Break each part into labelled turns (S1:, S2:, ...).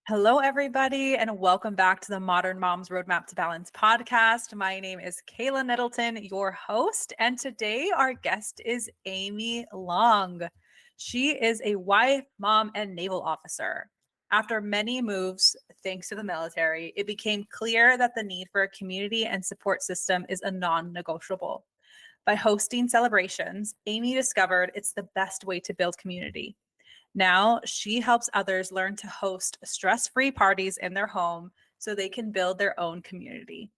S1: Hello, everybody, and welcome back to the Modern Moms Roadmap to Balance podcast. My name is Kayla Nettleton, your host, and today our guest is Amy Long. She is a wife, mom, and naval officer. After many moves, thanks to the military, it became clear that the need for a community and support system is a non-negotiable. By hosting celebrations, Amy discovered it's the best way to build community. Now she helps others learn to host stress-free parties in their home so they can build their own community.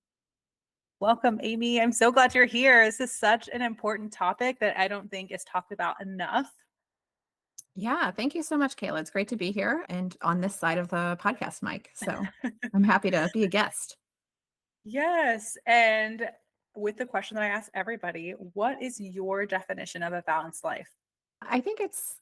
S1: Welcome, Amy. I'm so glad you're here. This is such an important topic that I don't think is talked about enough.
S2: Yeah, thank you so much, Kayla. It's great to be here and on this side of the podcast mic. So I'm happy to be a guest.
S1: Yes. And with the question that I ask everybody, what is your definition of a balanced life?
S2: I think it's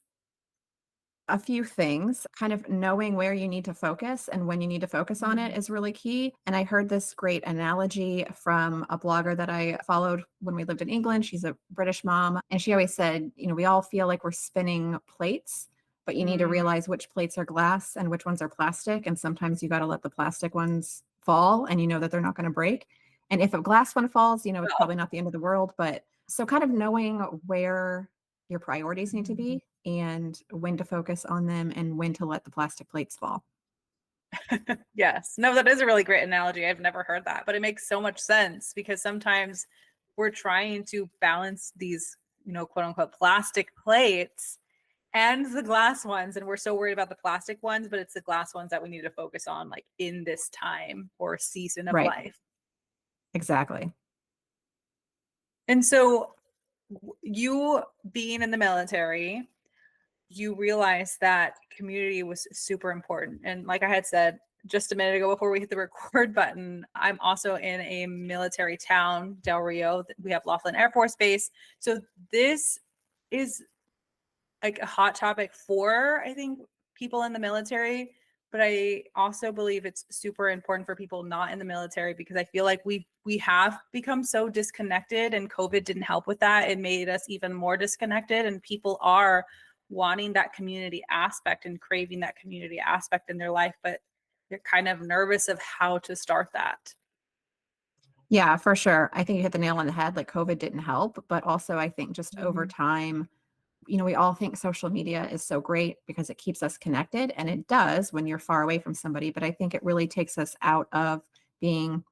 S2: a few things. Kind of knowing where you need to focus and when you need to focus on it is really key. And I heard this great analogy from a blogger that I followed when we lived in England. She's a British mom. And she always said, we all feel like we're spinning plates, but you need to
S1: Mm,
S2: realize which plates are glass and which ones are plastic. And sometimes you got to let the plastic ones fall and you know that they're not going to break. And if a glass one falls, it's
S1: well,
S2: probably not the end of the world. But so kind of knowing where your priorities need to be and when to focus on them and when to let the plastic plates fall.
S1: yes. No, that is a really great analogy. I've never heard that, but it makes so much sense because sometimes we're trying to balance these, quote unquote, plastic plates and the glass ones. And we're so worried about the plastic ones, but it's the glass ones that we need to focus on, like in this time or season of
S2: Right.
S1: life.
S2: Exactly.
S1: And so, you being in the military, you realized that community was super important. And like I had said just a minute ago before we hit the record button, I'm also in a military town, Del Rio. We have Laughlin Air Force Base. So this is like a hot topic for, I think, people in the military. But I also believe it's super important for people not in the military because I feel like we have become so disconnected, and COVID didn't help with that. It made us even more disconnected, and people are wanting that community aspect and craving that community aspect in their life, but they're kind of nervous of how to start that.
S2: Yeah, for sure. I think you hit the nail on the head. Like COVID didn't help, but also I think just over
S1: Mhm.
S2: time, we all think social media is so great because it keeps us connected, and it does when you're far away from somebody. But I think it really takes us out of being,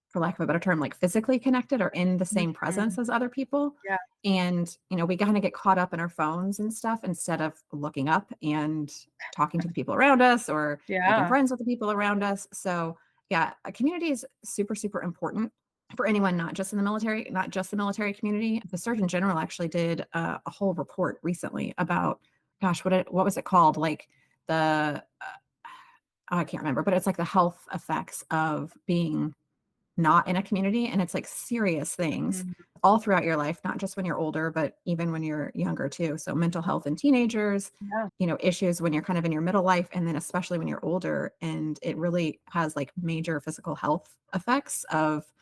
S2: for lack of a better term, like physically connected or in the same
S1: Mhm.
S2: presence as other people.
S1: Yeah.
S2: And, we kind of get caught up in our phones and stuff instead of looking up and talking to the people around us or making
S1: Yeah.
S2: friends with the people around us. So, yeah, a community is super, super important for anyone, not just in the military, not just the military community. The Surgeon General actually did a whole report recently about, gosh, what was it called? Like the, I can't remember, but it's like the health effects of being not in a community, and it's like serious things
S1: Mhm.
S2: all throughout your life, not just when you're older but even when you're younger too. So mental health in teenagers,
S1: Yeah.
S2: issues when you're kind of in your middle life, and then especially when you're older, and it really has like major physical health effects of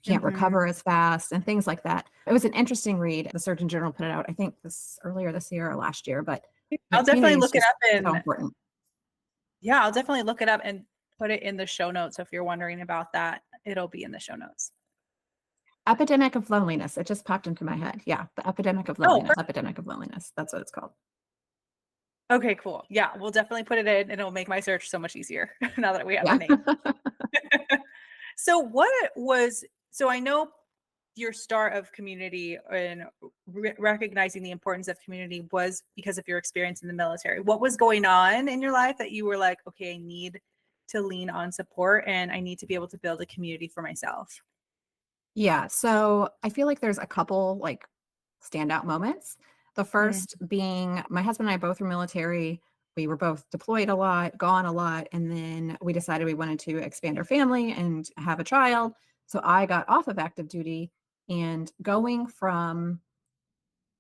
S2: can't
S1: Mhm.
S2: recover as fast and things like that. It was an interesting read. The Surgeon General put it out, I think this earlier this year or last year, but yeah,
S1: I'll definitely
S2: community is
S1: look it
S2: just
S1: up
S2: so
S1: and
S2: important.
S1: yeah, I'll definitely look it up and put it in the show notes. So if you're wondering about that, it'll be in the show notes.
S2: Epidemic of loneliness. It just popped into my head. Yeah, the epidemic of
S1: Oh,
S2: loneliness. Epidemic of loneliness. That's what it's called.
S1: okay, cool. Yeah, we'll definitely put it in and it'll make my search so much easier now that we have the
S2: Yeah.
S1: name. So so I know your start of community and recognizing the importance of community was because of your experience in the military. What was going on in your life that you were like, okay, I need to lean on support and I need to be able to build a community for myself?
S2: Yeah. So I feel like there's a couple like standout moments. The
S1: Mm,
S2: first being my husband and I both were military. We were both deployed a lot, gone a lot. And then we decided we wanted to expand our family and have a child. So I got off of active duty, and going from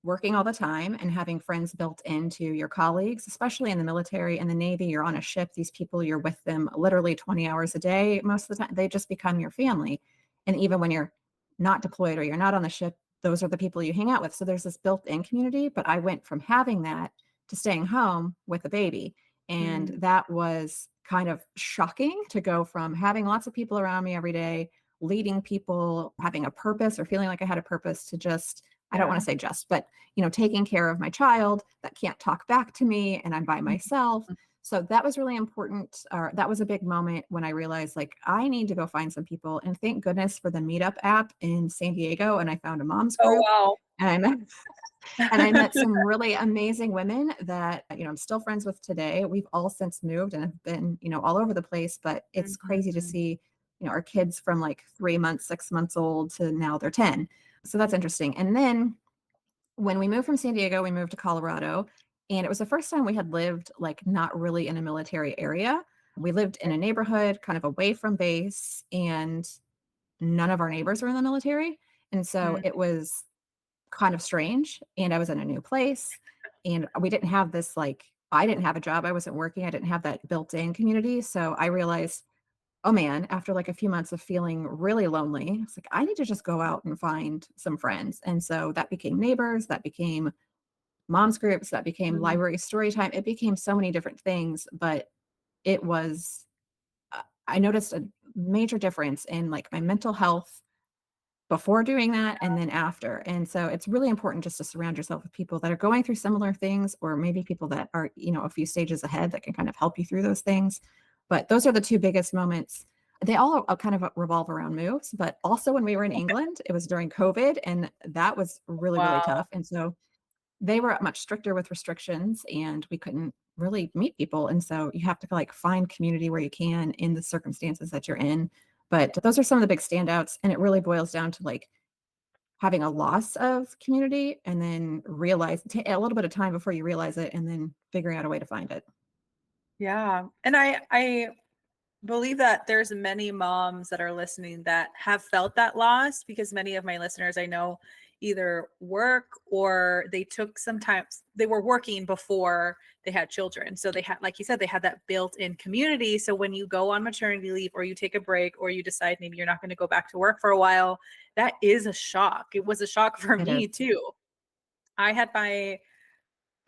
S2: working all the time and having friends built into your colleagues, especially in the military and the Navy. You're on a ship, these people, you're with them literally 20 hours a day. Most of the time, they just become your family. And even when you're not deployed or you're not on the ship, those are the people you hang out with. So there's this built in community. But I went from having that to staying home with a baby. And
S1: mm,
S2: that was kind of shocking to go from having lots of people around me every day, leading people, having a purpose or feeling like I had a purpose to just, I don't want
S1: Yeah.
S2: to say just, but taking care of my child that can't talk back to me and I'm by myself.
S1: Mhm.
S2: So that was really important. Or that was a big moment when I realized like I need to go find some people. And thank goodness for the Meetup app in San Diego. And I found a mom's
S1: Oh,
S2: group
S1: wow.
S2: and I met some really amazing women that, I'm still friends with today. We've all since moved and have been, all over the place, but it's crazy to
S1: Mhm.
S2: see, our kids from like 3 months, 6 months old to now they're 10. So that's interesting. And then when we moved from San Diego, we moved to Colorado. And it was the first time we had lived like not really in a military area. We lived in a neighborhood kind of away from base, and none of our neighbors were in the military. And so
S1: Mm.
S2: it was kind of strange, and I was in a new place, and we didn't have this, like, I didn't have a job, I wasn't working, I didn't have that built-in community, so I realized, oh man, after like a few months of feeling really lonely, it's like I need to just go out and find some friends. And so that became neighbors, that became moms groups, that became
S1: Mhm.
S2: library story time. It became so many different things, but it was I noticed a major difference in like my mental health before doing that and then after. And so it's really important just to surround yourself with people that are going through similar things, or maybe people that are, a few stages ahead that can kind of help you through those things. But those are the two biggest moments. They all kind of revolve around moves, but also when we were in England, it was during COVID, and that was really, really
S1: Wow.
S2: tough. And so they were much stricter with restrictions, and we couldn't really meet people. And so you have to like find community where you can in the circumstances that you're in. But those are some of the big standouts. And it really boils down to like having a loss of community and then a little bit of time before you realize it, and then figuring out a way to find it.
S1: Yeah. And I believe that there's many moms that are listening that have felt that loss, because many of my listeners I know either work or they took sometimes they were working before they had children. So they had, like you said, they had that built-in community. So when you go on maternity leave or you take a break or you decide maybe you're not going to go back to work for a while, that is a shock. It was a shock for
S2: It
S1: me
S2: is.
S1: too. I had my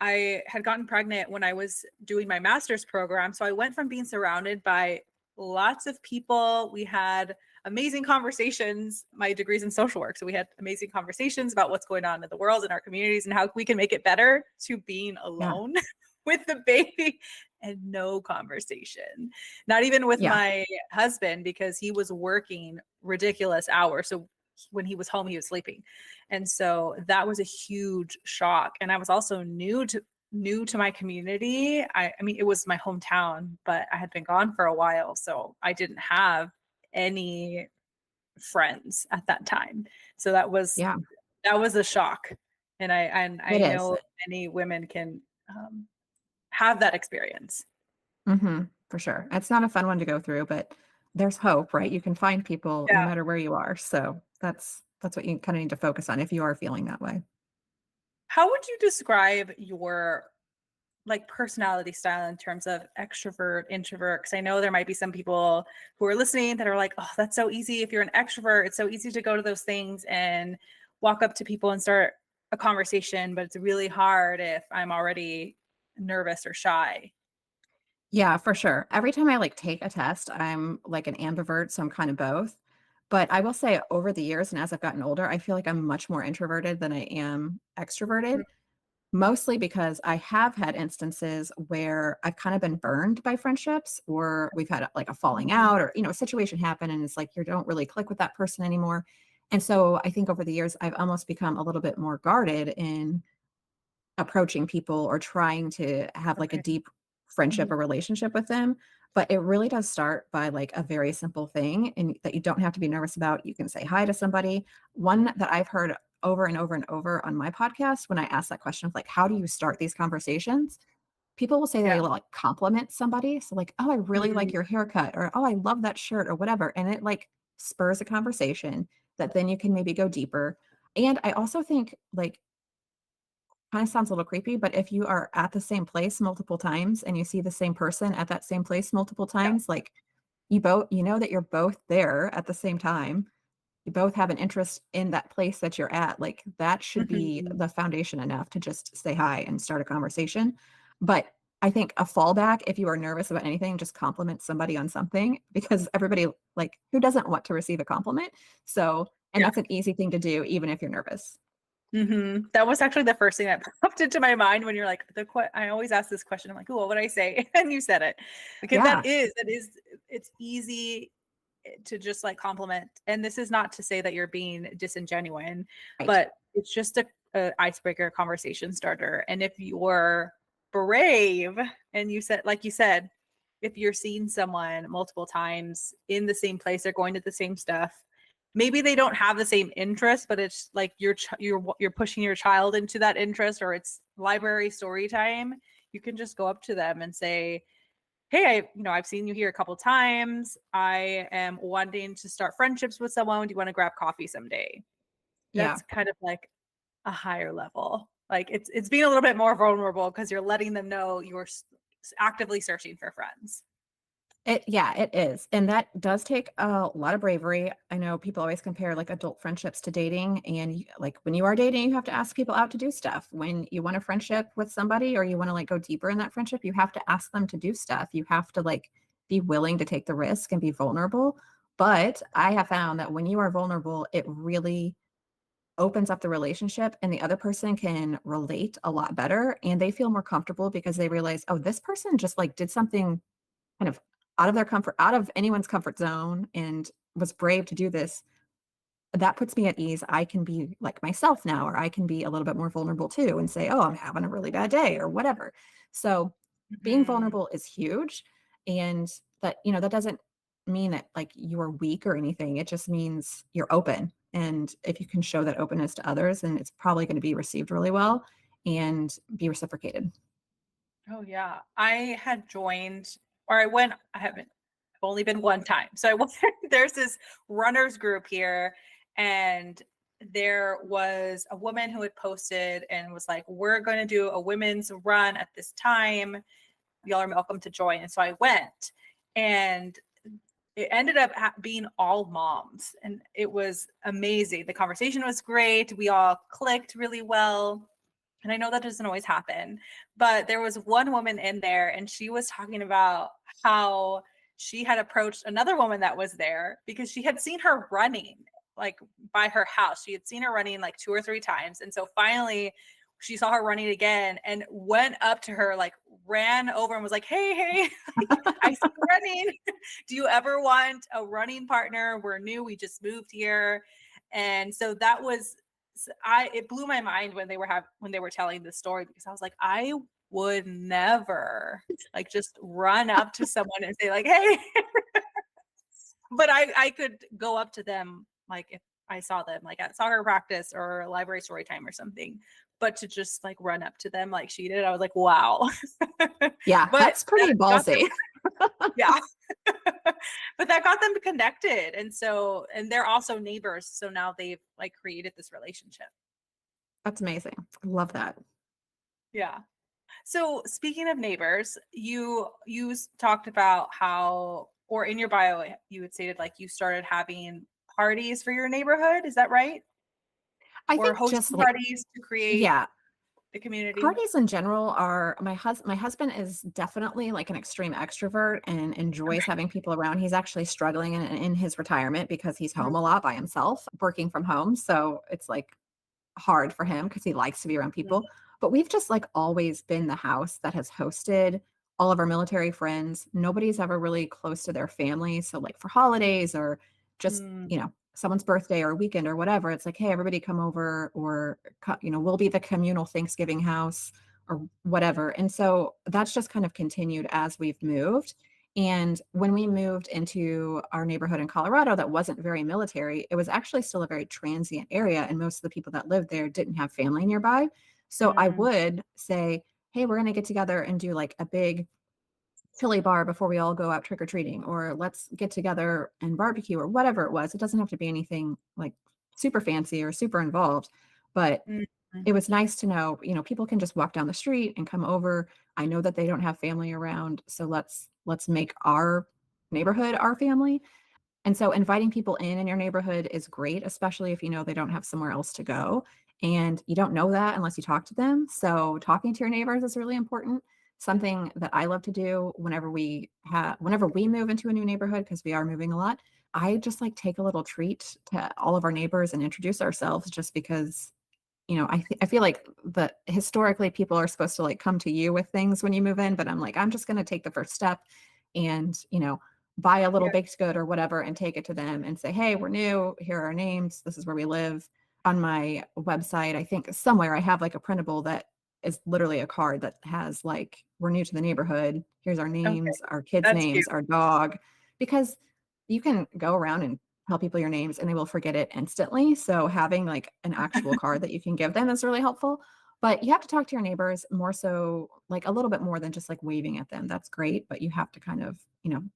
S1: I had gotten pregnant when I was doing my master's program. So I went from being surrounded by lots of people. We had amazing conversations. My degree's in social work. So we had amazing conversations about what's going on in the world and our communities and how we can make it better, to being
S2: Yeah.
S1: alone with the baby and no conversation. Not even with
S2: Yeah.
S1: my husband, because he was working ridiculous hours. So when he was home, he was sleeping. And so that was a huge shock. And I was also new to my community. I mean, it was my hometown, but I had been gone for a while. So I didn't have any friends at that time. So
S2: Yeah.
S1: that was a shock. And I
S2: It is.
S1: know many women can have that experience.
S2: For sure. It's not a fun one to go through, but there's hope, right? You can find people no
S1: Yeah.
S2: matter where you are. So that's what you kind of need to focus on if you are feeling that way.
S1: How would you describe your like personality style in terms of extrovert, introvert? Because I know there might be some people who are listening that are like, oh, that's so easy. If you're an extrovert, it's so easy to go to those things and walk up to people and start a conversation, but it's really hard if I'm already nervous or shy.
S2: Yeah, for sure. Every time I like take a test, I'm like an ambivert, so I'm kind of both. But I will say over the years and as I've gotten older, I feel like I'm much more introverted than I am extroverted, mostly because I have had instances where I've kind of been burned by friendships, or we've had like a falling
S1: Mhm.
S2: out, or a situation happen and it's like you don't really click with that person anymore. And so I think over the years I've almost become a little bit more guarded in approaching people or trying to have like a
S1: Okay.
S2: deep friendship
S1: Mhm.
S2: or relationship with them. But it really does start by like a very simple thing and that you don't have to be nervous about. You can say hi to somebody. One that I've heard over and over and over on my podcast, when I ask that question of like, how do you start these conversations? People will say they
S1: Yeah.
S2: like compliment somebody. So like, oh, I really like
S1: Mhm.
S2: your haircut, or oh, I love that shirt or whatever. And it like spurs a conversation that then you can maybe go deeper. And I also think like kind of sounds a little creepy, but if you are at the same place multiple times and you see the same person at that same place multiple
S1: Yeah.
S2: times, like you know that you're both there at the same time. You both have an interest in that place that you're at. Like that should be
S1: Mhm.
S2: the foundation enough to just say hi and start a conversation. But I think a fallback, if you are nervous about anything, just compliment somebody on something because everybody, like, who doesn't want to receive a compliment? So, and
S1: Yeah.
S2: that's an easy thing to do even if you're nervous.
S1: That was actually the first thing that popped into my mind when you're like, I always ask this question. I'm like, oh, what would I say? And you said it. Because
S2: Yeah,
S1: it's easy to just like compliment. And this is not to say that you're being disingenuine,
S2: right.
S1: but it's just a icebreaker conversation starter. And if you're brave and like you said, if you're seeing someone multiple times in the same place, they're going to the same stuff. Maybe they don't have the same interest, but it's like you're pushing your child into that interest, or it's library story time. You can just go up to them and say, hey, I've seen you here a couple times. I am wanting to start friendships with someone. Do you want to grab coffee someday?
S2: Yeah.
S1: That's kind of like a higher level. Like it's being a little bit more vulnerable because you're letting them know you're actively searching for friends.
S2: Yeah, it is. And that does take a lot of bravery. I know people always compare like adult friendships to dating. And like when you are dating, you have to ask people out to do stuff. When you want a friendship with somebody or you want to like go deeper in that friendship, you have to ask them to do stuff. You have to like be willing to take the risk and be vulnerable. But I have found that when you are vulnerable, it really opens up the relationship and the other person can relate a lot better and they feel more comfortable because they realize, oh, this person just like did something kind of out of anyone's comfort zone and was brave to do this. That puts me at ease. I can be like myself now, or I can be a little bit more vulnerable too and say, oh, I'm having a really bad day or whatever. So being
S1: Mhm.
S2: vulnerable is huge. And that, that doesn't mean that like you're weak or anything. It just means you're open. And if you can show that openness to others, then it's probably going to be received really well and be reciprocated.
S1: Oh yeah. I had joined or I went, I haven't I've only been one time. So I went there's this runners group here and there was a woman who had posted and was like, we're going to do a women's run at this time. Y'all are welcome to join. And so I went and it ended up being all moms and it was amazing. The conversation was great. We all clicked really well. And I know that doesn't always happen, but there was one woman in there and she was talking about how she had approached another woman that was there because she had seen her running like by her house. She had seen her running like 2 or 3 times. And so finally she saw her running again and went up to her, like ran over and was like, hey, hey, I see you running. Do you ever want a running partner? We're new. We just moved here. And so that was it blew my mind when they were telling the story because I was like, I would never like just run up to someone and say like, hey, but I could go up to them like if I saw them like at soccer practice or library story time or something. But to just like run up to them like she did, I was like, wow.
S2: Yeah,
S1: But
S2: that's pretty
S1: that got them,
S2: ballsy.
S1: yeah. But that got them connected. And they're also neighbors. So now they've like created this relationship.
S2: That's amazing. I love that.
S1: Yeah. So speaking of neighbors, you talked about how, or in your bio, you had stated like you started having parties for your neighborhood. Is that right?
S2: I
S1: Or
S2: think just
S1: hosting
S2: like,
S1: parties to create
S2: yeah,
S1: the community?
S2: parties in general are my husband is definitely like an extreme extrovert and enjoys having people around. He's actually struggling in his retirement because he's home a lot by himself, working from home. So it's like hard for him because he likes to be around people. But we've just like always been the house that has hosted all of our military friends. Nobody's ever really close to their family. So like for holidays or just,
S1: Mm,
S2: someone's birthday or weekend or whatever, it's like, hey, everybody come over or, we'll be the communal Thanksgiving house or whatever. And so that's just kind of continued as we've moved. And when we moved into our neighborhood in Colorado that wasn't very military, it was actually still a very transient area. And most of the people that lived there didn't have family nearby. So I
S1: mm,
S2: would say, hey, we're going to get together and do like a big chili bar before we all go out trick or treating, or let's get together and barbecue or whatever it was. It doesn't have to be anything like super fancy or super involved, but
S1: mm, mm.
S2: it was nice to know, people can just walk down the street and come over. I know that they don't have family around, so let's make our neighborhood our family. And so inviting people in your neighborhood is great, especially if you know they don't have somewhere else to go. And you don't know that unless you talk to them. So talking to your neighbors is really important. something that I love to do whenever we move into a new neighborhood, because we are moving a lot, I just like take a little treat to all of our neighbors and introduce ourselves just because, I feel like historically people are supposed to like come to you with things when you move in, but I'm like, I'm just going to take the first step and, buy a little
S1: Yeah.
S2: baked good or whatever and take it to them and say, hey, we're new. Here are our names. This is where we live. On my website, I think somewhere I have like a printable that is literally a card that has like, we're new to the neighborhood. Here's our
S1: Okay.
S2: names, our kids'
S1: That's cute.
S2: names, our dog, because you can go around and tell people your names and they will forget it instantly. So having like an actual card that you can give them is really helpful. But you have to talk to your neighbors more so, like a little bit more than just like waving at them. That's great, but you have to kind of,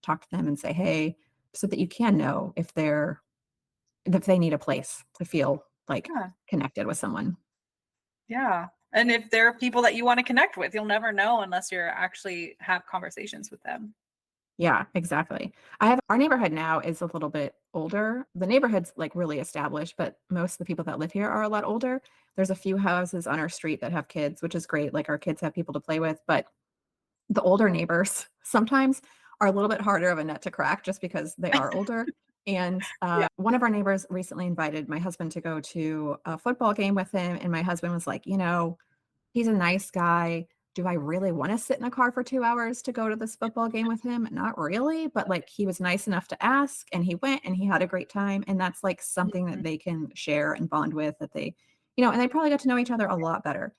S2: talk to them and say, hey, so that you can know if they need a place to feel like
S1: Yeah.
S2: connected with someone.
S1: Yeah. And if there are people that you want to connect with, you'll never know unless you're actually have conversations with them.
S2: Yeah, exactly. Our neighborhood now is a little bit older. The neighborhood's like really established, but most of the people that live here are a lot older. There's a few houses on our street that have kids, which is great. Like our kids have people to play with, but the older neighbors sometimes are a little bit harder of a nut to crack just because they are older. And
S1: Yeah.
S2: one of our neighbors recently invited my husband to go to a football game with him. And my husband was like, he's a nice guy. Do I really want to sit in a car for 2 hours to go to this football game with him? Not really, but like he was nice enough to ask and he went and he had a great time. And that's like something
S1: Mhm.
S2: that they can share and bond with that and they probably got to know each other a lot better.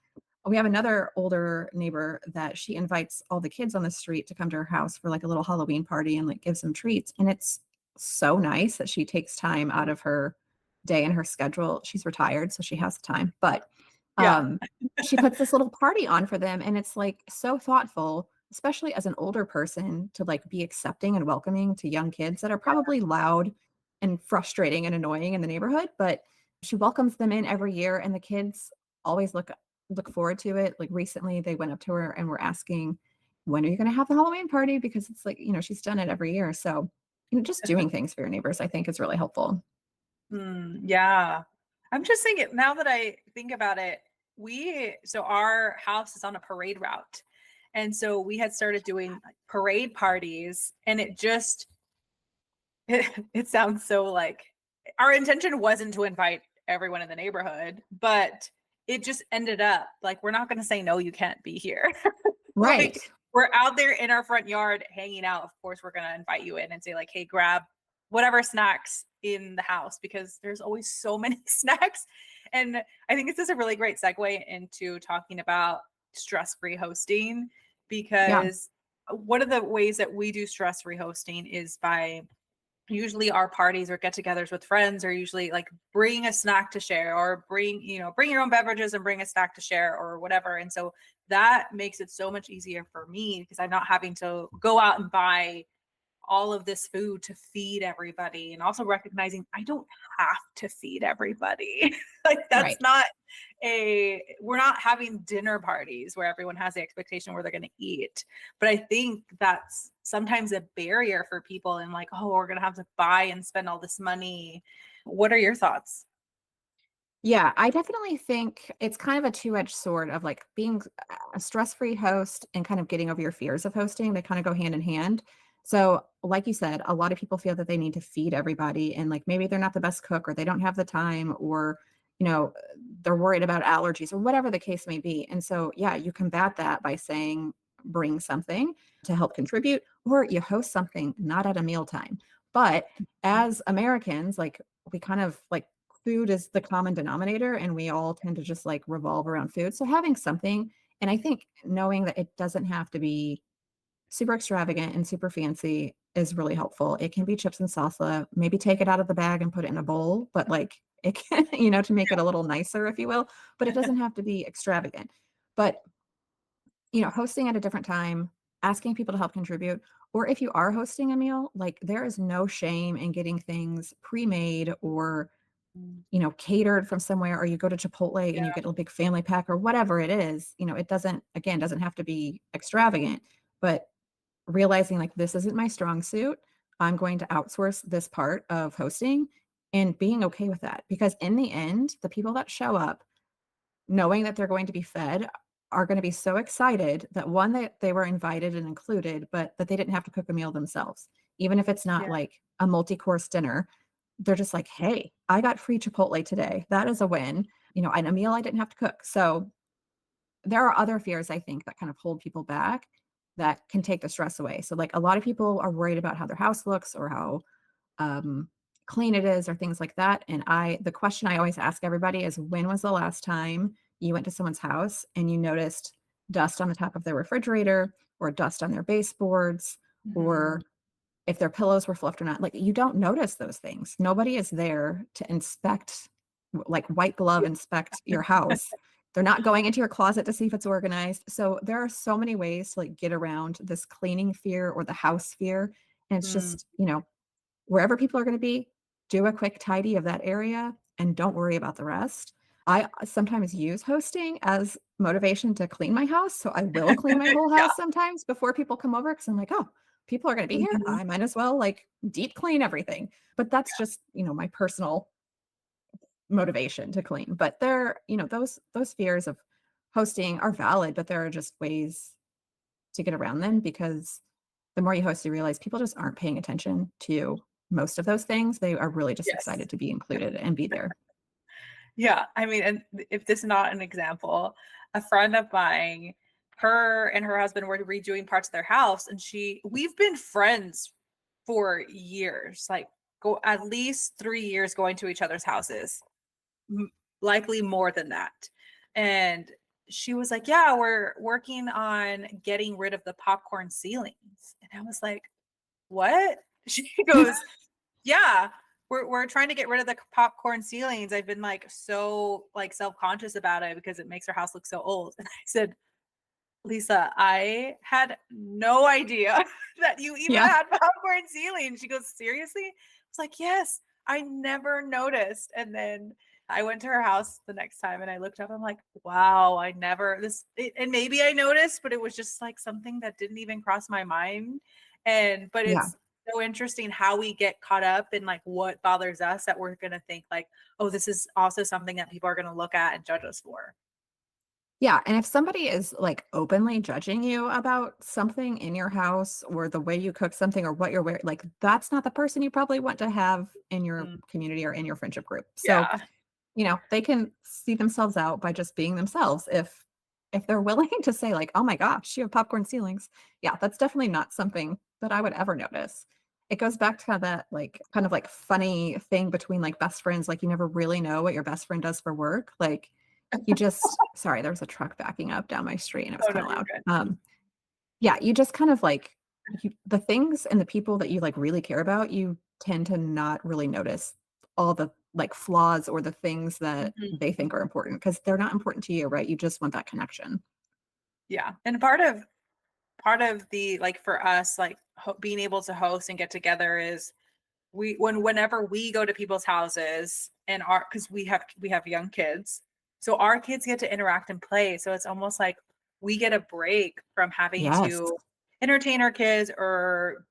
S2: We have another older neighbor that she invites all the kids on the street to come to her house for like a little Halloween party and like gives them treats. And it's so nice that she takes time out of her day and her schedule. She's retired, so she has the time, but
S1: Yeah.
S2: um, she puts this little party on for them. And it's like so thoughtful, especially as an older person, to like be accepting and welcoming to young kids that are probably loud and frustrating and annoying in the neighborhood. But she welcomes them in every year, and the kids always look forward to it. Like recently, they went up to her and were asking, "When are you going to have the Halloween party?" Because it's like she's done it every year. So just doing things for your neighbors, I think, is really helpful.
S1: Yeah. I'm just thinking now that I think about it, so our house is on a parade route. And so we had started doing like parade parties and it sounds so like our intention wasn't to invite everyone in the neighborhood, but it just ended up like we're not going to say no, you can't be here.
S2: Right.
S1: Like we're out there in our front yard hanging out. Of course, we're going to invite you in and say like, "Hey, grab whatever snacks in the house," because there's always so many snacks. And I think this is a really great segue into talking about stress-free hosting,
S2: Yeah.
S1: because one of the ways that we do stress-free hosting is by usually our parties or get-togethers with friends are usually like bring a snack to share, or bring your own beverages and bring a snack to share or whatever. And so that makes it so much easier for me because I'm not having to go out and buy all of this food to feed everybody, and also recognizing I don't have to feed everybody. Like that's
S2: Right.
S1: not we're not having dinner parties where everyone has the expectation where they're going to eat. But I think that's sometimes a barrier for people, and like, oh, we're going to have to buy and spend all this money. What are your thoughts?
S2: Yeah, I definitely think it's kind of a two-edged sword of like being a stress-free host and kind of getting over your fears of hosting. They kind of go hand in hand. So, like you said, a lot of people feel that they need to feed everybody and like maybe they're not the best cook or they don't have the time or you know, they're worried about allergies or whatever the case may be. And so, yeah, you combat that by saying bring something to help contribute or you host something not at a mealtime. But as Americans, like we kind of like food is the common denominator and we all tend to just like revolve around food. So having something, and I think knowing that it doesn't have to be super extravagant and super fancy is really helpful. It can be chips and salsa, maybe take it out of the bag and put it in a bowl, but like it can, to make it a little nicer, if you will, but it doesn't have to be extravagant. But hosting at a different time, asking people to help contribute, or if you are hosting a meal, like there is no shame in getting things pre-made or catered from somewhere, or you go to Chipotle and you
S1: Yeah.
S2: get a big family pack or whatever it is, it doesn't have to be extravagant, but realizing like this isn't my strong suit. I'm going to outsource this part of hosting and being okay with that. Because in the end, the people that show up knowing that they're going to be fed are gonna be so excited that, one, that they were invited and included, but that they didn't have to cook a meal themselves. Even if it's not
S1: Yeah.
S2: like a multi-course dinner, they're just like, "Hey, I got free Chipotle today. That is a win," and a meal I didn't have to cook. So, there are other fears, I think, that kind of hold people back that can take the stress away. So, like, a lot of people are worried about how their house looks or how um, clean it is or things like that. And the question I always ask everybody is, when was the last time you went to someone's house and you noticed dust on the top of their refrigerator or dust on their baseboards
S1: Mhm.
S2: or if their pillows were fluffed or not? Like, you don't notice those things. Nobody is there to inspect, like white glove inspect your house. They're not going into your closet to see if it's organized. So there are so many ways to like get around this cleaning fear or the house fear. And it's
S1: Mm.
S2: just, wherever people are gonna be, do a quick tidy of that area and don't worry about the rest. I sometimes use hosting as motivation to clean my house, so I will clean my whole
S1: Yeah.
S2: house sometimes before people come over because 'cause I'm like, "Oh, people are gonna be here.
S1: Mhm.
S2: I might as well, like, deep clean everything." But that's just, my personal motivation to clean. But those fears of hosting are valid, but there are just ways to get around them because the more you host, you realize people just aren't paying attention to most of those things. They are really just
S1: Yes.
S2: excited to be included and be there.
S1: Yeah, I mean, and if this is not an example, a friend of mine, her and her husband were redoing parts of their house, and we've been friends for years, like go at least 3 years going to each other's houses, m- likely more than that. And she was like, "Yeah, we're working on getting rid of the popcorn ceilings," and I was like, "What?" She goes, yeah, we're trying to get rid of the popcorn ceilings. I've been like so like self-conscious about it because it makes our house look so old. And I said, Lisa, I had no idea that you even
S2: Yeah.
S1: had popcorn ceilings. She goes, seriously? I was like, yes, I never noticed. And then I went to her house the next time and I looked up. I'm like, wow, I never and maybe I noticed, but it was just like something that didn't even cross my mind. But
S2: Yeah.
S1: it's so interesting how we get caught up in like what bothers us that we're gonna think like, oh, this is also something that people are gonna look at and judge us for.
S2: Yeah, and if somebody is, like, openly judging you about something in your house or the way you cook something or what you're wearing, like, that's not the person you probably want to have in your
S1: Mm,
S2: community or in your friendship group. So,
S1: yeah.
S2: they can see themselves out by just being themselves. If they're willing to say like, "Oh my gosh, you have popcorn ceilings." Yeah, that's definitely not something that I would ever notice. It goes back to that like kind of like funny thing between like best friends, like you never really know what your best friend does for work. Like you just sorry, there was a truck backing up down my street and it was
S1: Oh, no,
S2: kind of
S1: you're
S2: loud.
S1: good.
S2: Yeah, you just kind of like the things and the people that you like really care about, you tend to not really notice all the like flaws or the things that
S1: Mhm.
S2: they think are important because they're not important to you, right? You just want that connection.
S1: Yeah, and part of the like for us, like being able to host and get together is whenever we go to people's houses and our because we have young kids, so our kids get to interact and play. So it's almost like we get a break from having
S2: Yes.
S1: to entertain our kids or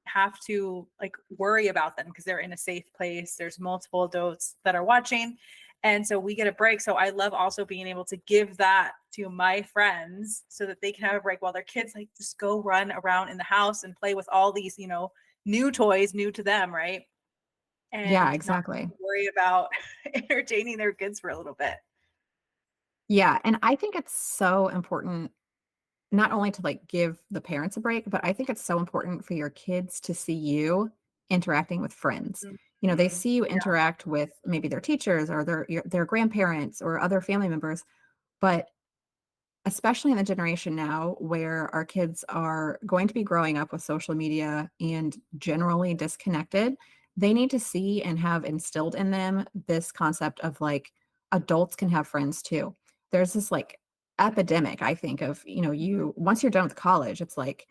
S1: have to like worry about them because they're in a safe place. There's multiple adults that are watching. And so we get a break. So I love also being able to give that to my friends so that they can have a break while their kids like just go run around in the house and play with all these, new toys new to them, right?
S2: Yeah,
S1: And not
S2: exactly.
S1: worry about entertaining their kids for a little bit.
S2: Yeah, and I think it's so important not only to like give the parents a break, but I think it's so important for your kids to see you interacting with friends. They
S1: Mhm.
S2: see you
S1: Yeah.
S2: interact with maybe their teachers or their grandparents or other family members, but especially in the generation now where our kids are going to be growing up with social media and generally disconnected, they need to see and have instilled in them this concept of like adults can have friends too. There's this like epidemic, I think, of,
S1: Mhm.
S2: you once you're done with college, it's like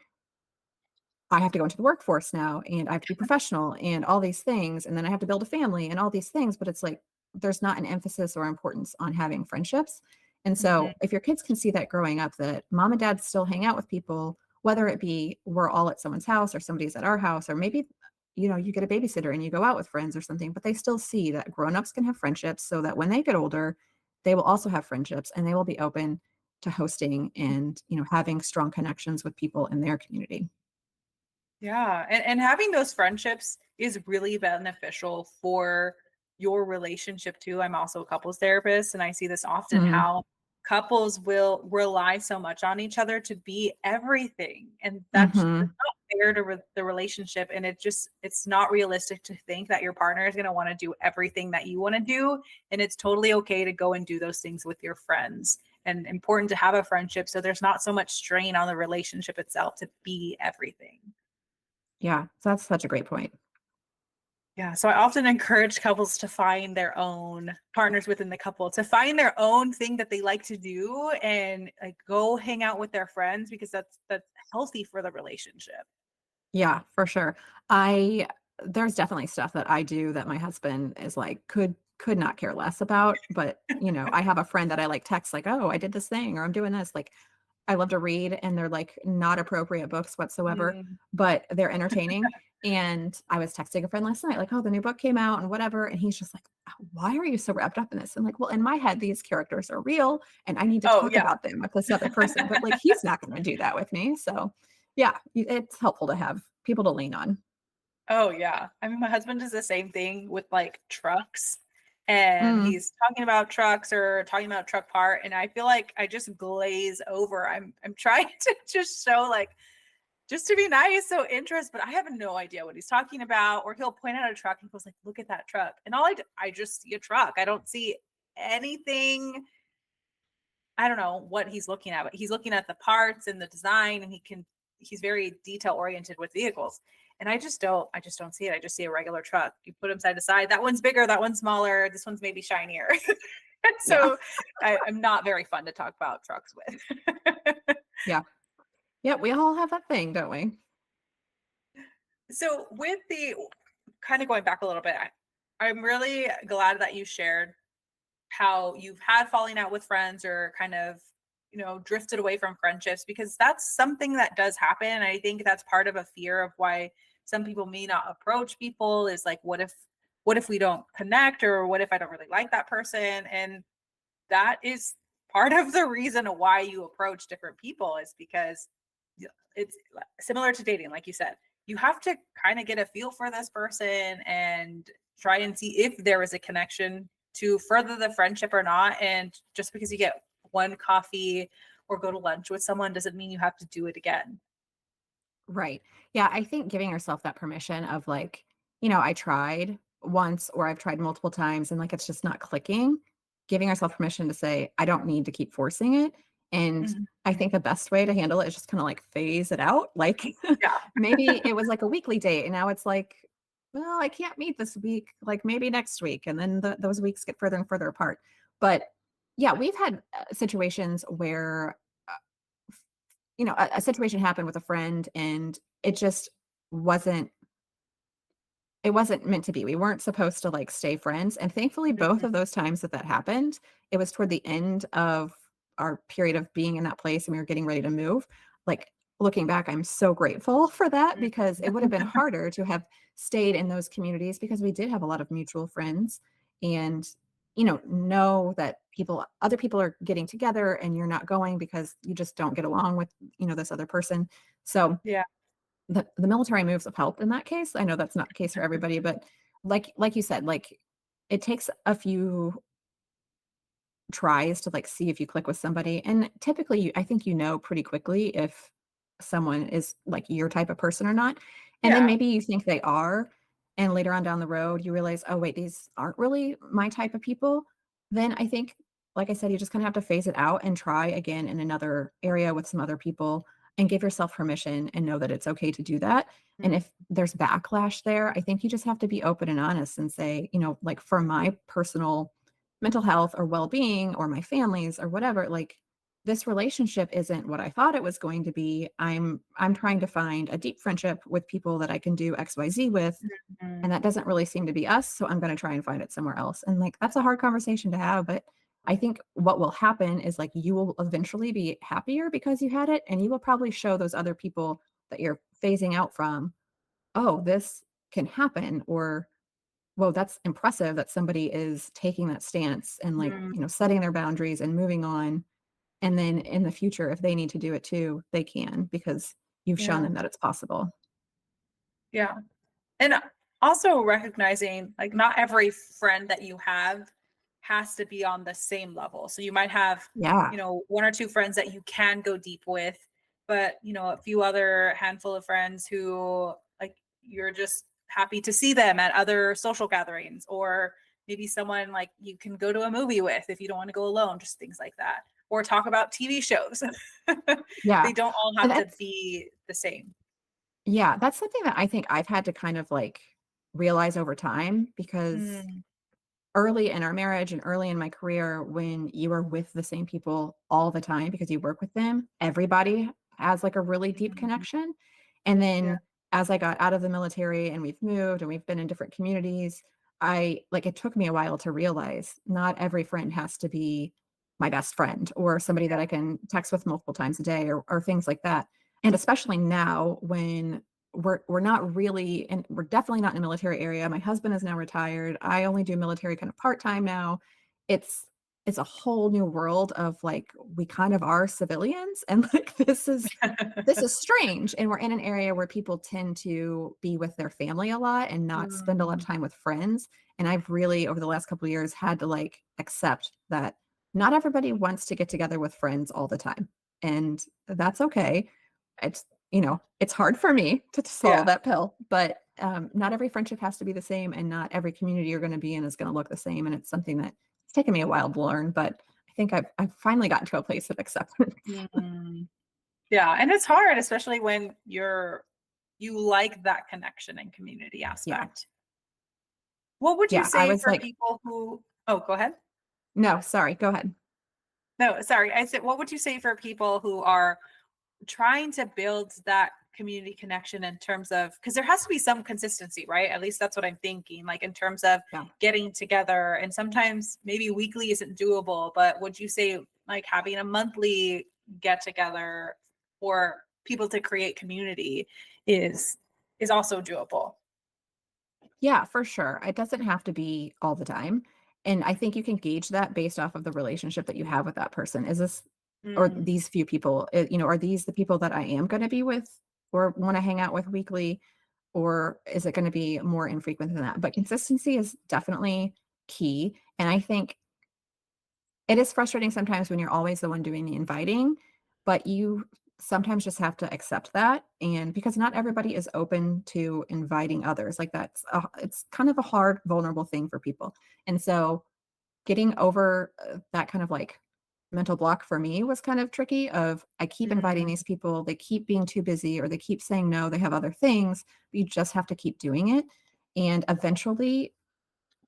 S2: I have to go into the workforce now and I have to be professional and all these things. And then I have to build a family and all these things. But it's like there's not an emphasis or importance on having friendships. And
S1: Mhm.
S2: so if your kids can see that growing up, that mom and dad still hang out with people, whether it be we're all at someone's house or somebody's at our house, or maybe, you get a babysitter and you go out with friends or something, but they still see that grown-ups can have friendships so that when they get older, they will also have friendships and they will be open to hosting and, having strong connections with people in their community.
S1: Yeah, and having those friendships is really beneficial for your relationship too. I'm also a couples therapist, and I see this often
S2: Mm,
S1: how couples will rely so much on each other to be everything, and that's
S2: mhm.
S1: not fair to the relationship. And it's not realistic to think that your partner is going to want to do everything that you want to do, and it's totally okay to go and do those things with your friends. And important to have a friendship so there's not so much strain on the relationship itself to be everything.
S2: Yeah, so that's such a great point.
S1: Yeah, so I often encourage couples to find their own partners within the couple, to find their own thing that they like to do and like go hang out with their friends because that's healthy for the relationship.
S2: Yeah, for sure. I There's definitely stuff that I do that my husband is like, could not care less about, but, I have a friend that I like text like, "Oh, I did this thing," or "I'm doing this." Like, I love to read, and they're, like, not appropriate books whatsoever,
S1: Mm.
S2: but they're entertaining, and I was texting a friend last night, like, "Oh, the new book came out and whatever," and he's just like, "Oh, why are you so wrapped up in this?" I'm like, "Well, in my head, these characters are real, and I need to
S1: Oh
S2: talk
S1: yeah.
S2: about them with this other person," but, like, he's not gonna do that with me, so, yeah, it's helpful to have people to lean on.
S1: Oh yeah. I mean my husband does the same thing with like trucks and
S2: Mm,
S1: he's talking about trucks or talking about truck part and I feel like I just glaze over. I'm trying to just show like just to be nice, so interest, but I have no idea what he's talking about. Or he'll point out a truck and goes like, "Look at that truck," and I just see a truck. I don't see anything. I don't know what he's looking at, but he's looking at the parts and the design, and he's very detail oriented with vehicles. And I just don't see it. I just see a regular truck. You put them side to side. That one's bigger. That one's smaller. This one's maybe shinier.
S2: yeah,
S1: So I'm not very fun to talk about trucks with.
S2: yeah. Yeah, we all have that thing, don't we?
S1: So with the kind of going back a little bit, I'm really glad that you shared how you've had falling out with friends or kind of, drifted away from friendships because that's something that does happen. And I think that's part of a fear of why some people may not approach people is like, what if we don't connect or what if I don't really like that person? And that is part of the reason why you approach different people is because it's similar to dating, like you said. You have to kind of get a feel for this person and try and see if there is a connection to further the friendship or not. And just because you get one coffee or go to lunch with someone doesn't mean you have to do it again.
S2: Right. Yeah, I think giving yourself that permission of like, I tried once or I've tried multiple times and like it's just not clicking, giving yourself permission to say, I don't need to keep forcing it. And
S1: Mhm.
S2: I think the best way to handle it is just kind of like phase it out. Like
S1: Yeah.
S2: maybe it was like a weekly date and now it's like, well, I can't meet this week, like maybe next week. And then those weeks get further and further apart. But yeah, we've had situations where a situation happened with a friend and it just wasn't it wasn't meant to be. We weren't supposed to like stay friends. And thankfully, both
S1: Mhm.
S2: of those times that happened, it was toward the end of our period of being in that place and we were getting ready to move. Like looking back, I'm so grateful for that because it would have been harder to have stayed in those communities because we did have a lot of mutual friends and know that other people are getting together and you're not going because you just don't get along with this other person. So
S1: Yeah.
S2: the military moves have helped in that case. I know that's not the case for everybody, but like you said, like it takes a few tries to like see if you click with somebody. And typically I think pretty quickly if someone is like your type of person or not. And then
S1: Yeah.
S2: maybe you think they are, and later on down the road you realize, oh wait, these aren't really my type of people. Then I think, like I said, you just kind of have to phase it out and try again in another area with some other people and give yourself permission and know that it's okay to do that. And
S1: Mhm.
S2: if there's backlash there, I think you just have to be open and honest and say, like for my personal mental health or well-being or my family's or whatever, like this relationship isn't what I thought it was going to be. I'm trying to find a deep friendship with people that I can do XYZ with, and
S1: Mhm.
S2: that doesn't really seem to be us, so I'm going to try and find it somewhere else. And like that's a hard conversation to have, but I think what will happen is like you will eventually be happier because you had it, and you will probably show those other people that you're phasing out from, oh, this can happen, or whoa, that's impressive that somebody is taking that stance and like,
S1: Mhm.
S2: setting their boundaries and moving on. And then in the future, if they need to do it too, they can because you've shown
S1: Yeah.
S2: them that it's possible.
S1: Yeah. And also recognizing like not every friend that you have has to be on the same level. So you might have,
S2: Yeah.
S1: one or two friends that you can go deep with, but a few other handful of friends who like you're just happy to see them at other social gatherings, or maybe someone like you can go to a movie with if you don't want to go alone, just things like that. Or talk about TV shows.
S2: Yeah.
S1: They don't all
S2: And
S1: have to
S2: that's
S1: be the same.
S2: yeah, that's something that I think I've had to kind of like realize over time because
S1: Mm,
S2: early in our marriage and early in my career, when you are with the same people all the time because you work with them, everybody has like a really deep
S1: mhm.
S2: connection. And
S1: Yeah.
S2: then as I got out of the military and we've moved and we've been in different communities, it took me a while to realize not every friend has to be my best friend or somebody that I can text with multiple times a day or things like that. And especially now when we're not really and we're definitely not in a military area. My husband is now retired. I only do military kind of part-time now. It's it's a whole new world of like we kind of are civilians and like this is strange and we're in an area where people tend to be with their family a lot and not spend a lot of
S1: Mm,
S2: time with friends and I've really over the last couple of years had to like accept that not everybody wants to get together with friends all the time and that's okay. It's it's hard for me to swallow
S1: yeah.
S2: that pill, but not every friendship has to be the same, and not every community you're going to be in is going to look the same. And it's something that it's taken me a while to learn, but I think I've finally gotten to a place of acceptance.
S1: Mm, yeah, and it's hard, especially when you like that connection and community
S2: Yeah,
S1: aspect. What would you
S2: yeah. I
S1: say
S2: was
S1: for
S2: like,
S1: people who Oh, go ahead.
S2: no, sorry, go ahead.
S1: No, sorry. I said, what would you say for people who are trying to build that community connection in terms of, because there has to be some consistency, right? At least that's what I'm thinking, like in terms of
S2: Yeah.
S1: getting together. And sometimes maybe weekly isn't doable, but would you say like having a monthly get together for people to create community is is also doable?
S2: Yeah, for sure. It doesn't have to be all the time. And I think you can gauge that based off of the relationship that you have with that person. Is this or
S1: Mm,
S2: these few people, are these the people that I am going to be with or want to hang out with weekly? Or is it going to be more infrequent than that? But consistency is definitely key. And I think it is frustrating sometimes when you're always the one doing the inviting, but you sometimes just have to accept that. And because not everybody is open to inviting others, like it's kind of a hard, vulnerable thing for people. And so getting over that kind of like mental block for me was kind of tricky of I keep inviting
S1: mm,
S2: these people, they keep being too busy or they keep saying no, they have other things, but you just have to keep doing it. And eventually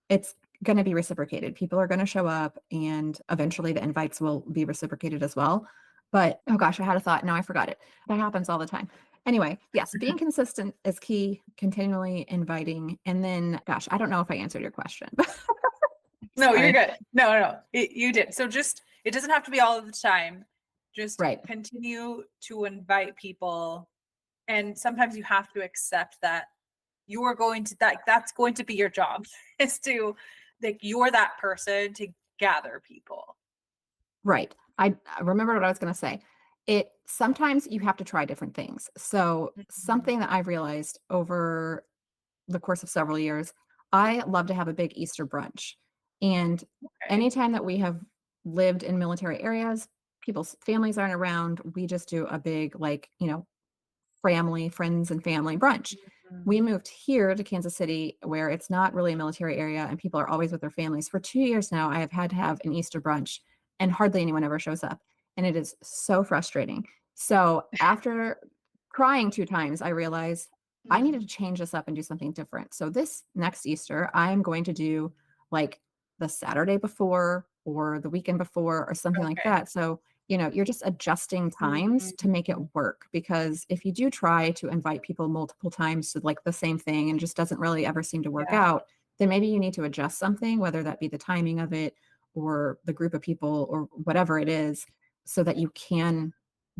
S2: it's going to be reciprocated. People are going to show up and eventually the invites will be reciprocated as well. But oh gosh, I had a thought. Now I forgot it. That happens all the time. Anyway, yes, being consistent is key, continually inviting. And then, gosh, I don't know if I answered your question.
S1: no, you're
S2: Sorry.
S1: good. No, you did. So just it doesn't have to be all of the time. Just
S2: Right.
S1: continue to invite people, and sometimes you have to accept that you are going to that's going to be your job is to like you're that person to gather people.
S2: Right. I remember what I was going to say. It sometimes you have to try different things. So,
S1: Mhm.
S2: something that I've realized over the course of several years, I love to have a big Easter brunch. And
S1: Okay.
S2: anytime that we have lived in military areas, people's families aren't around, we just do a big, like, family, friends and family brunch. We
S1: Mhm.
S2: moved here to Kansas City where it's not really a military area and people are always with their families. For 2 years now, I have had to have an Easter brunch and hardly anyone ever shows up. And it is so frustrating. So after crying 2 times, I realized I needed to
S1: Mhm.
S2: change this up and do something different. So this next Easter, I am going to do like the Saturday before or the weekend before or something like
S1: Okay.
S2: that. So you're just adjusting times to make it
S1: Mhm.
S2: work because if you do try to invite people multiple times to like the same thing and just doesn't really ever seem to work
S1: Yeah.
S2: out, then maybe you need to adjust something, whether that be the timing of it or the group of people or whatever it is, so that you can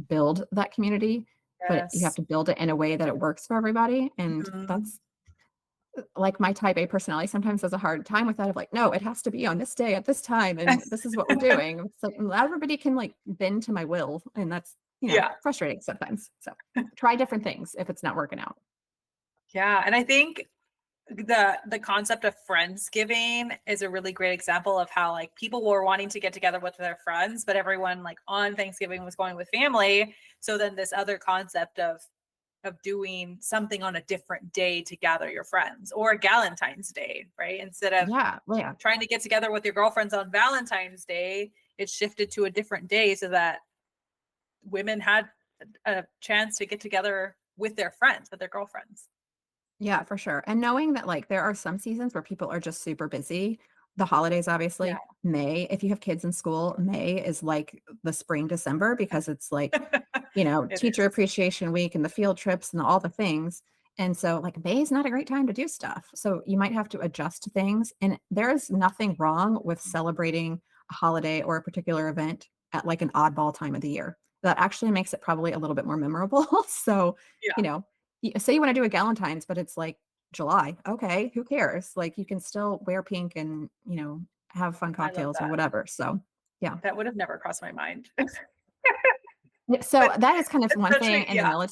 S2: build that community. But you have
S1: Yes.
S2: to build it in a way that it works for everybody. And
S1: Mhm.
S2: that's like my type A personality sometimes has a hard time with that of like, no, it has to be on this day at this time, and this is what we're doing. It's like not everybody can like bend to my will, and that's
S1: Yeah.
S2: frustrating sometimes. So try different things if it's not working out.
S1: Yeah. And I think the concept of friendsgiving is a really great example of how like people were wanting to get together with their friends, but everyone like on Thanksgiving was going with family. So then this other concept of doing something on a different day to gather your friends, or a Galentine's Day, right? Instead of
S2: Yeah, well, yeah,
S1: trying to get together with your girlfriends on Valentine's Day, it shifted to a different day so that women had a chance to get together with their friends, with their girlfriends.
S2: yeah, for sure. And knowing that like there are some seasons where people are just super busy. The holidays,
S1: Yeah.
S2: obviously, May, if you have kids in school, May is like the spring December because it's like
S1: It
S2: teacher
S1: is.
S2: appreciation week and the field trips and all the things. And so like May is not a great time to do stuff. So you might have to adjust things. And there is nothing wrong with celebrating a holiday or a particular event at like an oddball time of the year. That actually makes it probably a little bit more memorable. So,
S1: Yeah.
S2: you know, say you want to do a Galentine's, but it's like July. Okay, who cares? Like you can still wear pink and, have fun
S1: I love
S2: cocktails or
S1: that.
S2: whatever. So, yeah.
S1: That would have never crossed my mind.
S2: Yeah, so
S1: But
S2: that is kind of
S1: it's
S2: one
S1: such
S2: thing
S1: a yeah.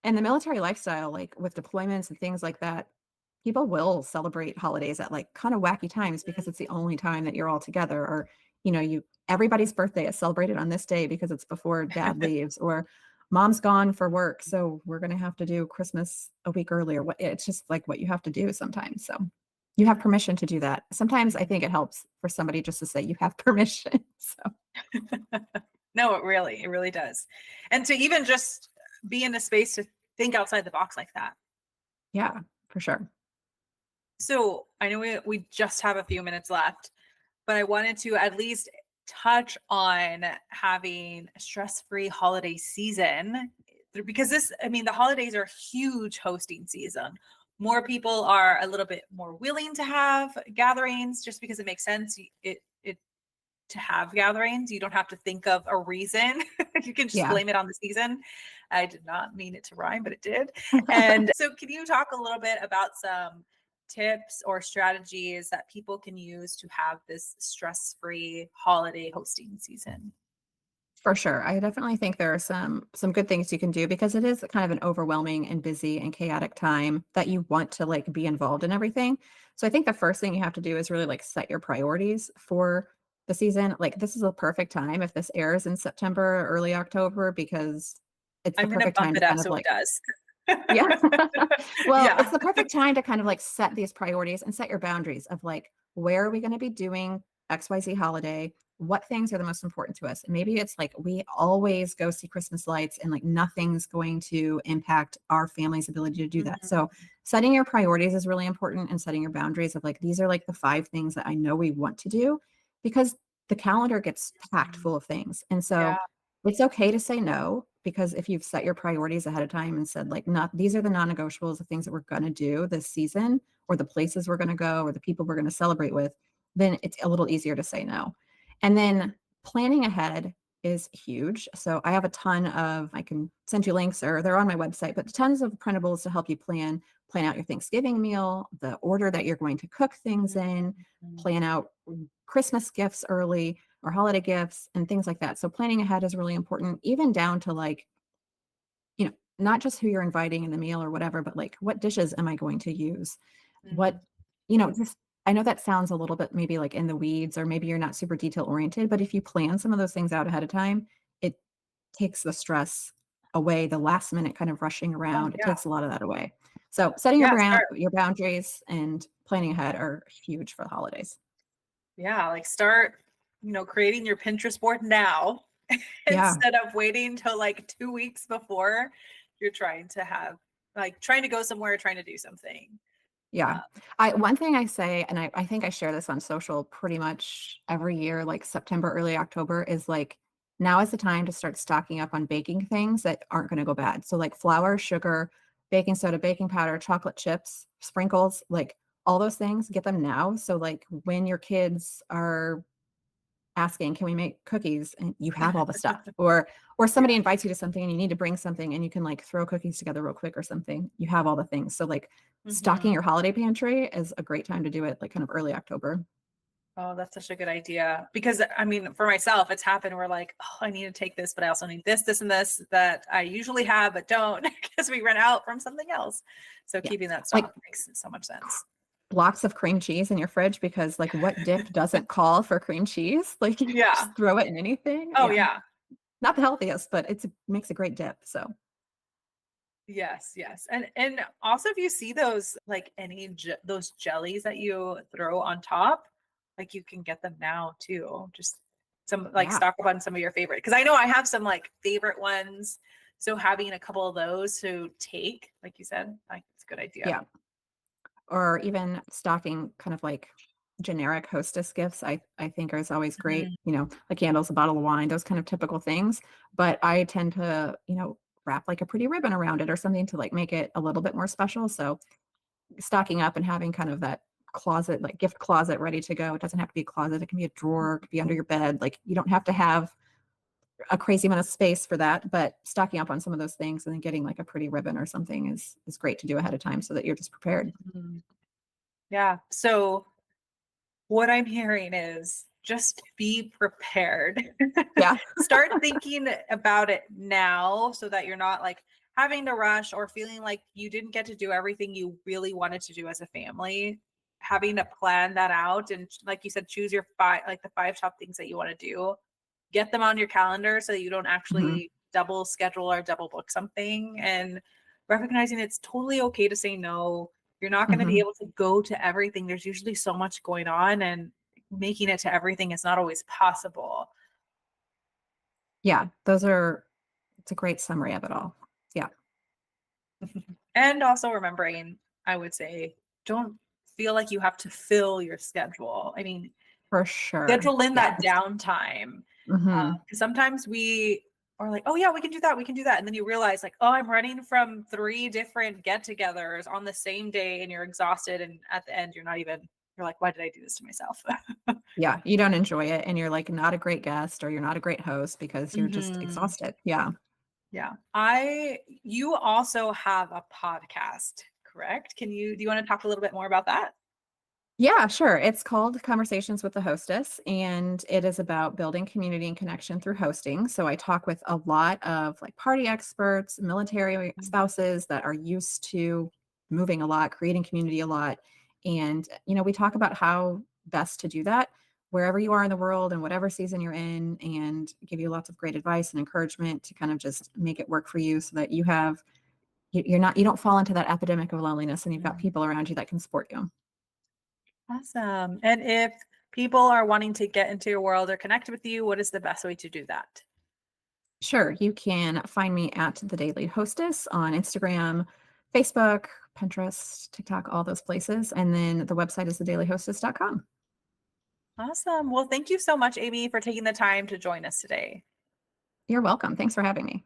S2: in the military lifestyle, like with deployments and things like that, people will celebrate holidays at like kind of wacky times because it's the only time that you're all together. Or, you everybody's birthday is celebrated on this day because it's before dad leaves, or mom's gone for work, so we're gonna have to do Christmas a week earlier. What it's just like what you have to do sometimes. So you have permission to do that. Sometimes I think it helps for somebody just to say you have permission. So
S1: No, it really does. And to even just be in a space to think outside the box like that.
S2: yeah, for sure.
S1: So I know we just have a few minutes left, but I wanted to at least touch on having a stress-free holiday season, because I mean, the holidays are huge hosting season. More people are a little bit more willing to have gatherings just because it makes sense. It to have gatherings. You don't have to think of a reason. You can just
S2: Yeah.
S1: blame it on the season. I did not mean it to rhyme, but it did. And so, can you talk a little bit about some tips or strategies that people can use to have this stress-free holiday hosting season?
S2: For sure. I definitely think there are some good things you can do because it is kind of an overwhelming and busy and chaotic time that you want to like be involved in everything. So I think the first thing you have to do is really like set your priorities for the season. Like this is a perfect time if this airs in September, early October, because it's the
S1: I'm going to
S2: perfect
S1: bump
S2: time to
S1: it up
S2: kind of
S1: so it
S2: like
S1: does.
S2: yeah. Well, it's
S1: Yeah.
S2: the perfect time to kind of like set these priorities and set your boundaries of like, where are we going to be doing XYZ holiday? What things are the most important to us? And maybe it's like we always go see Christmas lights and like nothing's going to impact our family's ability to do that. So
S1: Mhm.
S2: setting your priorities is really important and setting your boundaries of like, these are like the 5 things that I know we want to do because the calendar gets packed full of things. And
S1: Yeah.
S2: so it's okay to say no because if you've set your priorities ahead of time and said like not these are the non-negotiables, the things that we're going to do this season or the places we're going to go or the people we're going to celebrate with, then it's a little easier to say no. And then planning ahead is huge. So I have a ton of I can send you links or they're on my website, but tons of printables to help you plan out your Thanksgiving meal, the order that you're going to cook things in,
S1: Mhm.
S2: plan out Christmas gifts early or holiday gifts and things like that. So planning ahead is really important, even down to like, not just who you're inviting in the meal or whatever, but like what dishes am I going to use?
S1: Mhm.
S2: What, just I know that sounds a little bit maybe like in the weeds or maybe you're not super detail oriented, but if you plan some of those things out ahead of time, it takes the stress away, the last minute kind of rushing
S1: Oh
S2: around. It
S1: yeah.
S2: takes a lot of that away. So setting
S1: Yeah. Start.
S2: your boundaries and planning ahead are huge for the holidays.
S1: Yeah. Like start, creating your Pinterest board now
S2: Yeah.
S1: instead of waiting till like 2 weeks before you're trying to go somewhere, trying to do something.
S2: Yeah.
S1: Uh,
S2: One thing I say, and I think I share this on social pretty much every year, like September, early October, is like now is the time to start stocking up on baking things that aren't going to go bad. So like flour, sugar, baking soda, baking powder, chocolate chips, sprinkles, like all those things, get them now. So like when your kids are asking, can we make cookies? And you have all the stuff. Or
S1: yeah.
S2: somebody invites you to something and you need to bring something and you can like throw cookies together real quick or something. You have all the things. So like Stocking
S1: Mhm.
S2: your holiday pantry is a great time to do it, like kind of early October.
S1: Oh, that's such a good idea. Because I mean, for myself, it's happened where like, oh, I need to take this, but I also need this, and this that I usually have, but don't because we run out from something else. So
S2: Yeah.
S1: keeping that
S2: Like
S1: stock makes so much sense.
S2: blocks of cream cheese in your fridge because like what dip doesn't call for cream chease? Like you
S1: Yeah.
S2: just throw it in anything.
S1: Oh,
S2: Yeah.
S1: yeah.
S2: Not the healthiest, but makes a great dip. So
S1: Yes, yes. And also if you see those like those jellies that you throw on top, like you can get them now too. Just some like
S2: yeah.
S1: stock up on some of your favorite because I know I have some like favorite ones. So having a couple of those to take, like you said, like it's a good idea.
S2: Yeah. Or even stocking kind of like generic hostess gifts, I think is always great.
S1: Mhm.
S2: The candles, a bottle of wine, those kind of typical things. But I tend to, wrap like a pretty ribbon around it or something to like make it a little bit more special. So stocking up and having kind of that closet, like gift closet ready to go. It doesn't have to be a closet, it can be a drawer, it could be under your bed. Like you don't have to have a crazy amount of space for that, but stocking up on some of those things and then getting like a pretty ribbon or something is great to do ahead of time so that you're just prepared.
S1: Mhm. Yeah. So what I'm hearing is just be prepared.
S2: Yeah.
S1: Start thinking about it now so that you're not like having to rush or feeling like you didn't get to do everything you really wanted to do as a family. Having to plan that out and like you said, choose your the five top things that you want to do. Get them on your calendar so that you don't
S2: Mhm.
S1: actually double schedule or double book something and recognizing it's totally okay to say no. You're not going to be
S2: Mhm.
S1: able to go to everything. There's usually so much going on and making it to everything is not always possible.
S2: Yeah, it's a great summary of it all. Yeah,
S1: And also remembering, I would say, don't feel like you have to fill your schedule. I mean,
S2: for sure.
S1: schedule in
S2: Yeah.
S1: that downtime.
S2: Mhm.
S1: 'Cause sometimes we are like, oh yeah, we can do that, we can do that. And then you realize like, oh, I'm running from three different get-togethers on the same day and you're exhausted. And at the end, you're like, why did I do this to myself?
S2: Yeah, you don't enjoy it and you're like not a great guest or you're not a great host because you're just
S1: Mhm.
S2: exhausted. Yeah.
S1: Yeah. You also have a podcast, correct? Do you want to talk a little bit more about that?
S2: Yeah, sure. It's called Conversations with the Hostess, and it is about building community and connection through hosting. So I talk with a lot of like party experts, military spouses that are used to moving a lot, creating community a lot. And, we talk about how best to do that wherever you are in the world and whatever season you're in, and give you lots of great advice and encouragement to kind of just make it work for you so that you don't fall into that epidemic of loneliness and you've got
S1: Mhm.
S2: people around you that can support you.
S1: Awesome. And if people are wanting to get into your world or connect with you, what is the best way to do that?
S2: Sure. You can find me at The Daily Hostess on Instagram, Facebook, Pinterest, TikTok, all those places. And then the website is thedailyhostess.com.
S1: Awesome. Well, thank you so much, Amy, for taking the time to join us today.
S2: You're welcome. Thanks for having me.